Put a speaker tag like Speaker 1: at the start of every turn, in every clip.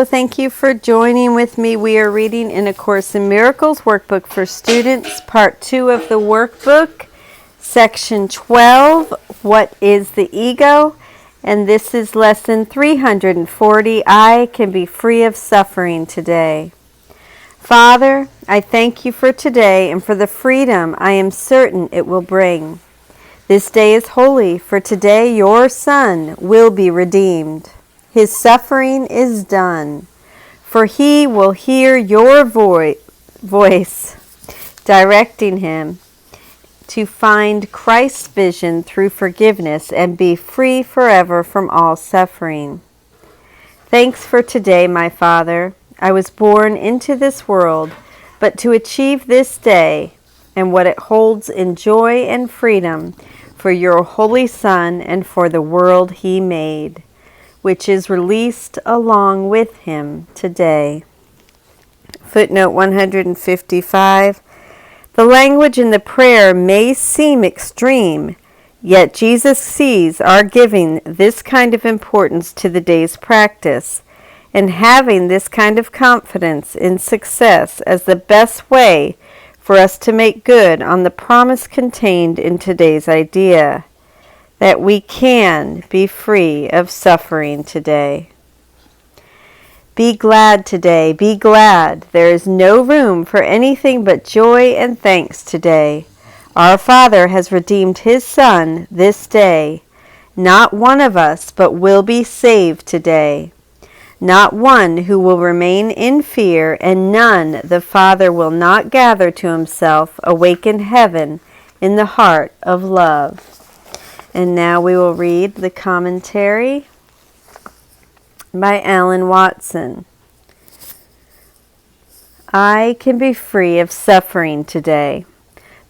Speaker 1: thank you for joining with me. We are reading in A Course in Miracles workbook for students, part 2 of the workbook, section 12, What is the Ego? And this is lesson 340, I can be free of suffering today. Father, I thank you for today and for the freedom I am certain it will bring. This day is holy, for today your Son will be redeemed. His suffering is done, for he will hear your voice directing him to find Christ's vision through forgiveness and be free forever from all suffering. Thanks for today, my Father. I was born into this world, but to achieve this day and what it holds in joy and freedom for your Holy Son and for the world he made, which is released along with him today. Footnote 155. The language in the prayer may seem extreme, yet Jesus sees our giving this kind of importance to the day's practice and having this kind of confidence in success as the best way for us to make good on the promise contained in today's idea, that we can be free of suffering today. Be glad today, be glad. There is no room for anything but joy and thanks today. Our Father has redeemed his Son this day. Not one of us but will be saved today. Not one who will remain in fear, and none the Father will not gather to himself, awaken heaven in the heart of love. And now we will read the commentary by Alan Watson. I can be free of suffering today.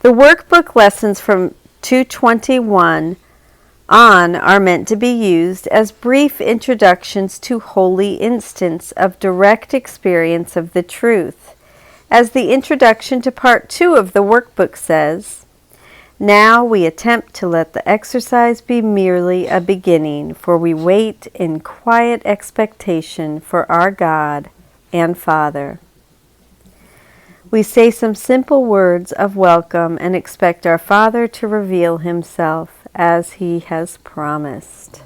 Speaker 1: The workbook lessons from 221 on are meant to be used as brief introductions to holy instance of direct experience of the truth. As the introduction to part 2 of the workbook says, now we attempt to let the exercise be merely a beginning, for we wait in quiet expectation for our God and Father. We say some simple words of welcome and expect our Father to reveal himself as he has promised.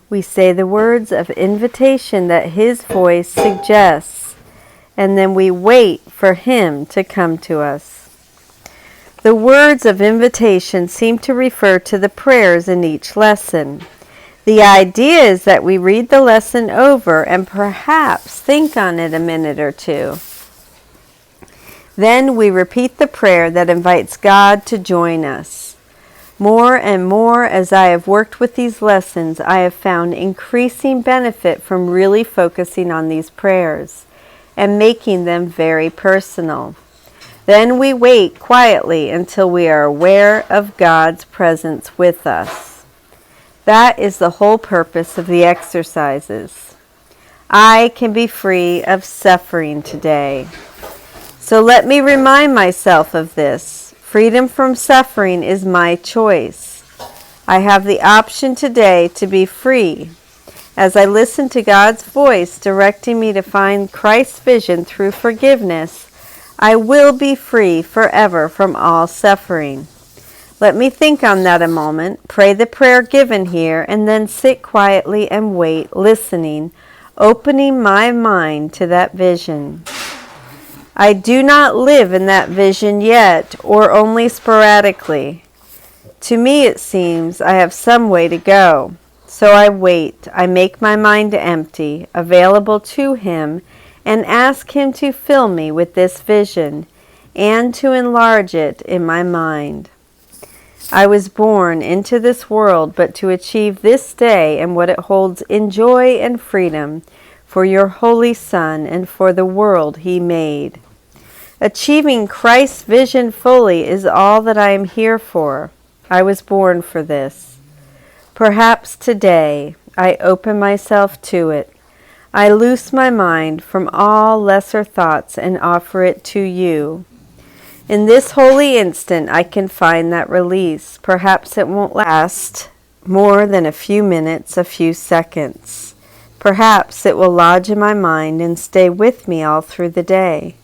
Speaker 1: We say the words of invitation that his voice suggests, and then we wait for him to come to us. The words of invitation seem to refer to the prayers in each lesson. The idea is that we read the lesson over and perhaps think on it a minute or two. Then we repeat the prayer that invites God to join us. More and more as I have worked with these lessons, I have found increasing benefit from really focusing on these prayers and making them very personal. Then we wait quietly until we are aware of God's presence with us. That is the whole purpose of the exercises. I can be free of suffering today. So let me remind myself of this. Freedom from suffering is my choice. I have the option today to be free. As I listen to God's voice directing me to find Christ's vision through forgiveness, I will be free forever from all suffering. Let me think on that a moment, pray the prayer given here, and then sit quietly and wait, listening, opening my mind to that vision. I do not live in that vision yet, or only sporadically. To me it seems I have some way to go. So I wait, I make my mind empty, available to him, and ask him to fill me with this vision and to enlarge it in my mind. I was born into this world but to achieve this day and what it holds in joy and freedom for your Holy Son and for the world he made. Achieving Christ's vision fully is all that I am here for. I was born for this. Perhaps today I open myself to it. I loose my mind from all lesser thoughts and offer it to you. In this holy instant, I can find that release. Perhaps it won't last more than a few minutes, a few seconds. Perhaps it will lodge in my mind and stay with me all through the day.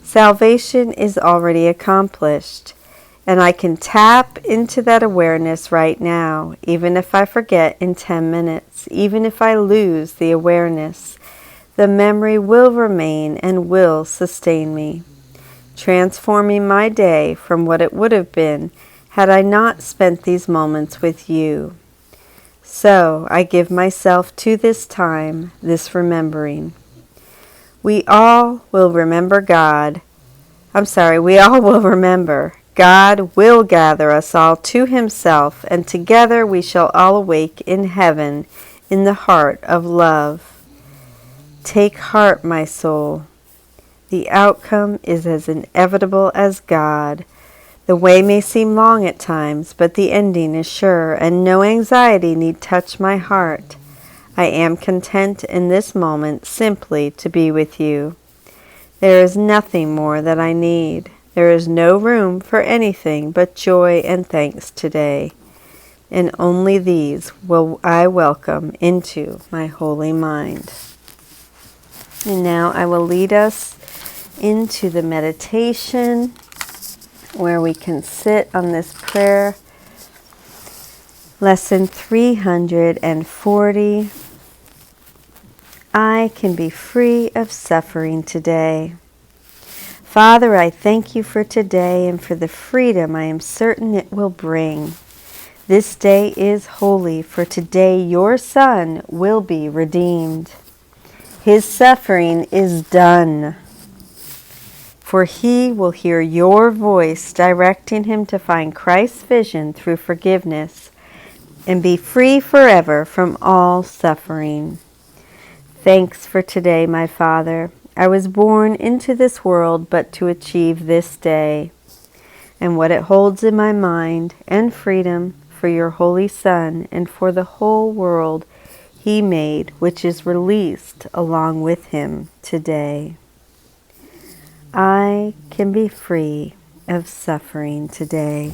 Speaker 1: Salvation is already accomplished, and I can tap into that awareness right now, even if I forget in 10 minutes, even if I lose the awareness. The memory will remain and will sustain me, transforming my day from what it would have been had I not spent these moments with you. So I give myself to this time, this remembering. We all will remember. God will gather us all to himself, and together we shall all awake in heaven in the heart of love. Take heart, my soul. The outcome is as inevitable as God. The way may seem long at times, but the ending is sure, and no anxiety need touch my heart. I am content in this moment simply to be with you. There is nothing more that I need. There is no room for anything but joy and thanks today, and only these will I welcome into my holy mind. And now I will lead us into the meditation where we can sit on this prayer. Lesson 340. I can be free of suffering today. Father, I thank you for today and for the freedom I am certain it will bring. This day is holy, for today your Son will be redeemed. His suffering is done, for he will hear your voice directing him to find Christ's vision through forgiveness and be free forever from all suffering. Thanks for today, my Father. I was born into this world but to achieve this day, and what it holds in my mind, and freedom for your Holy Son and for the whole world he made, which is released along with him today. I can be free of suffering today.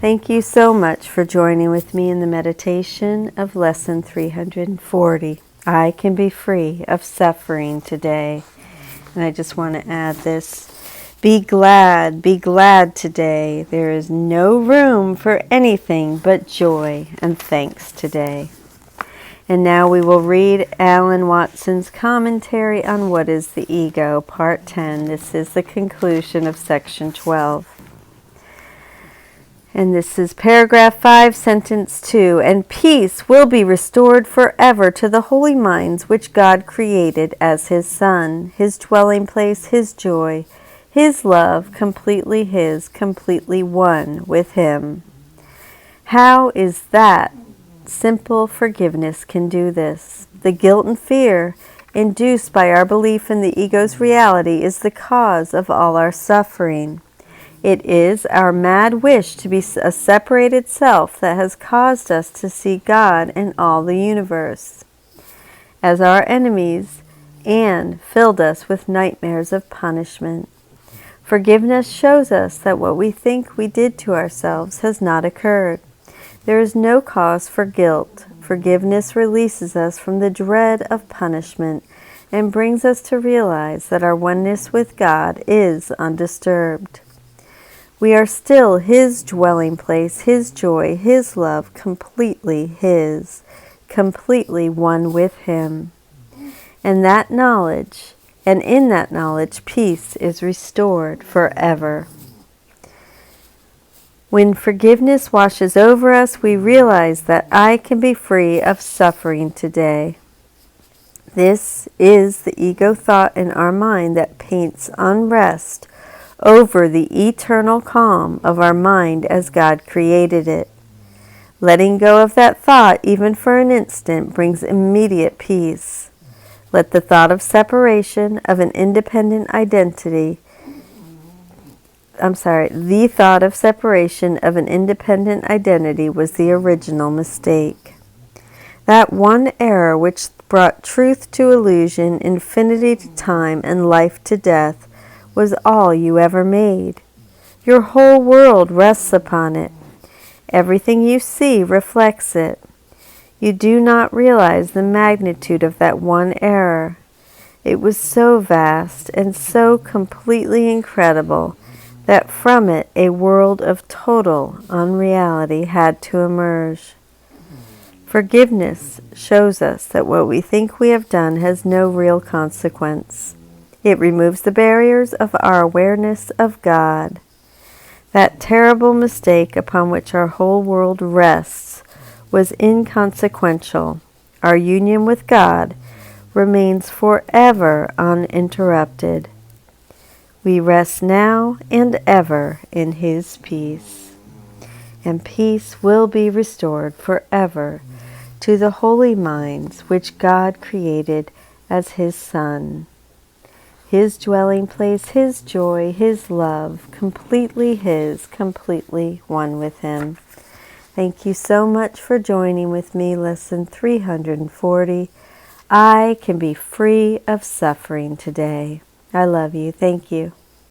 Speaker 1: Thank you so much for joining with me in the meditation of Lesson 340. I can be free of suffering today. And I just want to add this. Be glad today. There is no room for anything but joy and thanks today. And now we will read Alan Watson's commentary on What is the Ego, Part 10. This is the conclusion of Section 12. And this is paragraph 5, sentence 2. And peace will be restored forever to the holy minds which God created as His Son, His dwelling place, His joy, His love, completely His, completely one with Him. How is that simple forgiveness can do this? The guilt and fear induced by our belief in the ego's reality is the cause of all our suffering. It is our mad wish to be a separated self that has caused us to see God and all the universe as our enemies and filled us with nightmares of punishment. Forgiveness shows us that what we think we did to ourselves has not occurred. There is no cause for guilt. Forgiveness releases us from the dread of punishment and brings us to realize that our oneness with God is undisturbed. We are still His dwelling place, His joy, His love, completely His, completely one with Him. And in that knowledge, peace is restored forever. When forgiveness washes over us, we realize that I can be free of suffering today. This is the ego thought in our mind that paints unrest over the eternal calm of our mind as God created it. Letting go of that thought, even for an instant, brings immediate peace. Let the thought of separation of an independent identity the thought of separation of an independent identity was the original mistake. That one error which brought truth to illusion, infinity to time, and life to death was all you ever made. Your whole world rests upon it. Everything you see reflects it. You do not realize the magnitude of that one error. It was so vast and so completely incredible that from it a world of total unreality had to emerge. Forgiveness shows us that what we think we have done has no real consequence. It removes the barriers of our awareness of God. That terrible mistake upon which our whole world rests was inconsequential. Our union with God remains forever uninterrupted. We rest now and ever in His peace. And peace will be restored forever to the holy minds which God created as His Son. His dwelling place, His joy, His love, completely His, completely one with Him. Thank you so much for joining with me, Lesson 340. I can be free of suffering today. I love you. Thank you.